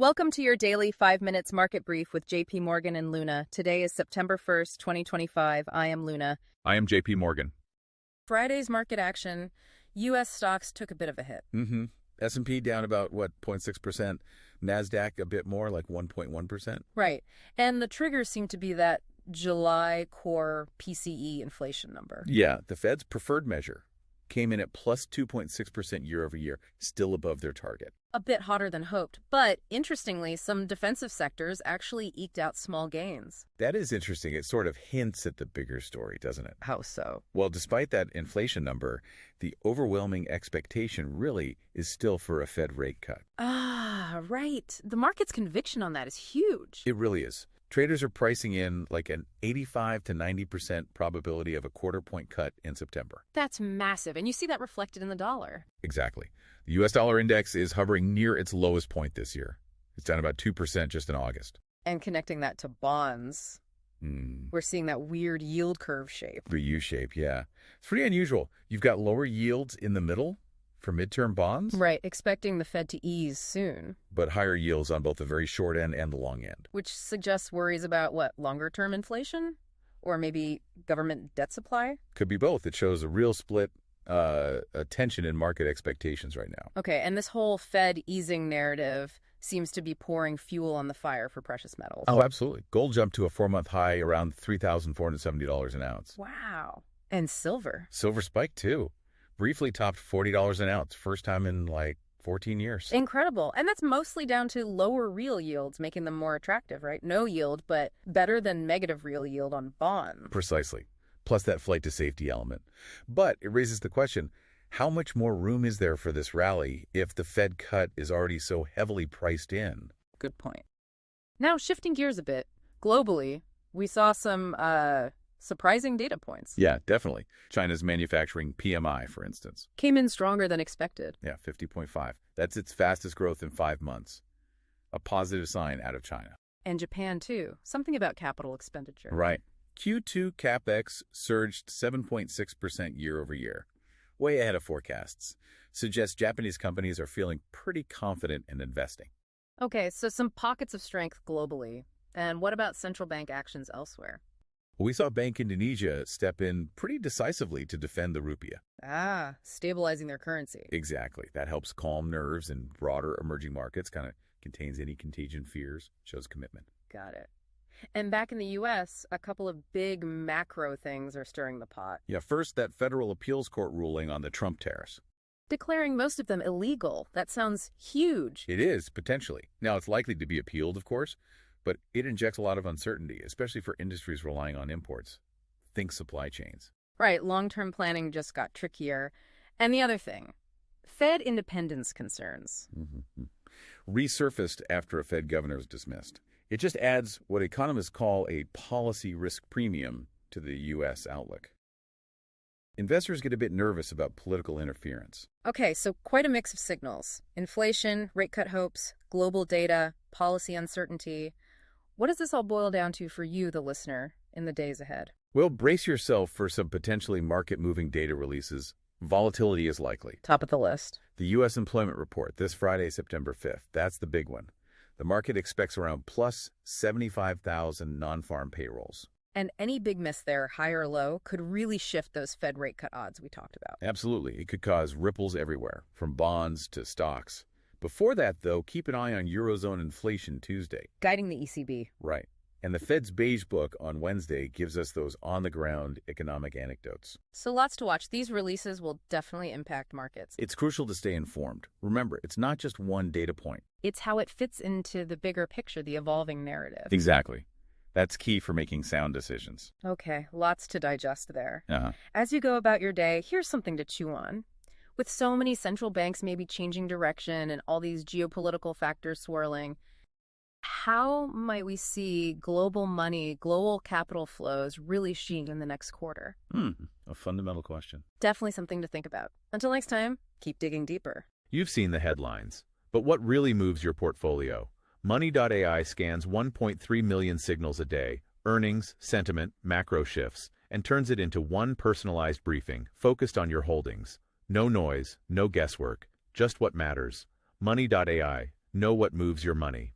Welcome to your daily 5 minutes market brief with JP Morgan and Luna. Today is September 1st, 2025. I am Luna. I am JP Morgan. Friday's market action, U.S. stocks took a bit of a hit. S&P down about, 0.6%. NASDAQ a bit more, like 1.1%. Right. And the triggers seem to be that July core PCE inflation number. Yeah, the Fed's preferred measure came in at plus 2.6% year over year, still above their target. A bit hotter than hoped, but interestingly, some defensive sectors actually eked out small gains. That is interesting. It sort of hints at the bigger story, doesn't it? How so? Well, despite that inflation number, the overwhelming expectation really is still for a Fed rate cut. Ah, right. The market's conviction on that is huge. It really is. Traders are pricing in like an 85 to 90% probability of a quarter-point cut in September. That's massive, and you see that reflected in the dollar. Exactly. The U.S. dollar index is hovering near its lowest point this year. It's down about 2% just in August. And connecting that to bonds, we're seeing that weird yield curve shape. The U-shape, yeah. It's pretty unusual. You've got lower yields in the middle for midterm bonds. Right, expecting the Fed to ease soon. But higher yields on both the very short end and the long end. Which suggests worries about, longer-term inflation? Or maybe government debt supply? Could be both. It shows a real split, a tension in market expectations right now. Okay, and this whole Fed easing narrative seems to be pouring fuel on the fire for precious metals. Oh, absolutely. Gold jumped to a 4-month high around $3,470 an ounce. Wow. And silver. Silver spiked, too. Briefly topped $40 an ounce, first time in 14 years. Incredible. And that's mostly down to lower real yields, making them more attractive, right? No yield, but better than negative real yield on bonds. Precisely. Plus that flight to safety element. But it raises the question, how much more room is there for this rally if the Fed cut is already so heavily priced in? Good point. Now, shifting gears a bit, globally, we saw some surprising data points. Yeah, definitely. China's manufacturing PMI, for instance. Came in stronger than expected. Yeah, 50.5. That's its fastest growth in 5 months. A positive sign out of China. And Japan, too. Something about capital expenditure. Right. Q2 CapEx surged 7.6% year over year. Way ahead of forecasts. Suggests Japanese companies are feeling pretty confident in investing. Okay, so some pockets of strength globally. And what about central bank actions elsewhere? We saw Bank Indonesia step in pretty decisively to defend the rupiah. Ah, stabilizing their currency. Exactly. That helps calm nerves in broader emerging markets, kind of contains any contagion fears, shows commitment. Got it. And back in the U.S., a couple of big macro things are stirring the pot. Yeah, first, that federal appeals court ruling on the Trump tariffs. Declaring most of them illegal. That sounds huge. It is, potentially. Now, it's likely to be appealed, of course, but it injects a lot of uncertainty, especially for industries relying on imports. Think supply chains. Right, long-term planning just got trickier. And the other thing, Fed independence concerns. Resurfaced after a Fed governor was dismissed. It just adds what economists call a policy risk premium to the U.S. outlook. Investors get a bit nervous about political interference. Okay, so quite a mix of signals. Inflation, rate cut hopes, global data, policy uncertainty. What does this all boil down to for you, the listener, in the days ahead? Well, brace yourself for some potentially market-moving data releases. Volatility is likely. Top of the list. The U.S. employment report this Friday, September 5th. That's the big one. The market expects around plus 75,000 non-farm payrolls. And any big miss there, high or low, could really shift those Fed rate cut odds we talked about. Absolutely. It could cause ripples everywhere, from bonds to stocks. Before that, though, keep an eye on Eurozone inflation Tuesday. Guiding the ECB. Right. And the Fed's Beige Book on Wednesday gives us those on-the-ground economic anecdotes. So lots to watch. These releases will definitely impact markets. It's crucial to stay informed. Remember, it's not just one data point. It's how it fits into the bigger picture, the evolving narrative. Exactly. That's key for making sound decisions. Okay, lots to digest there. Uh-huh. As you go about your day, here's something to chew on. With so many central banks maybe changing direction and all these geopolitical factors swirling, how might we see global money, global capital flows really shift in the next quarter? A fundamental question. Definitely something to think about. Until next time, keep digging deeper. You've seen the headlines, but what really moves your portfolio? Money.ai scans 1.3 million signals a day, earnings, sentiment, macro shifts, and turns it into one personalized briefing focused on your holdings. No noise, no guesswork, just what matters. Money.ai, Know what moves your money.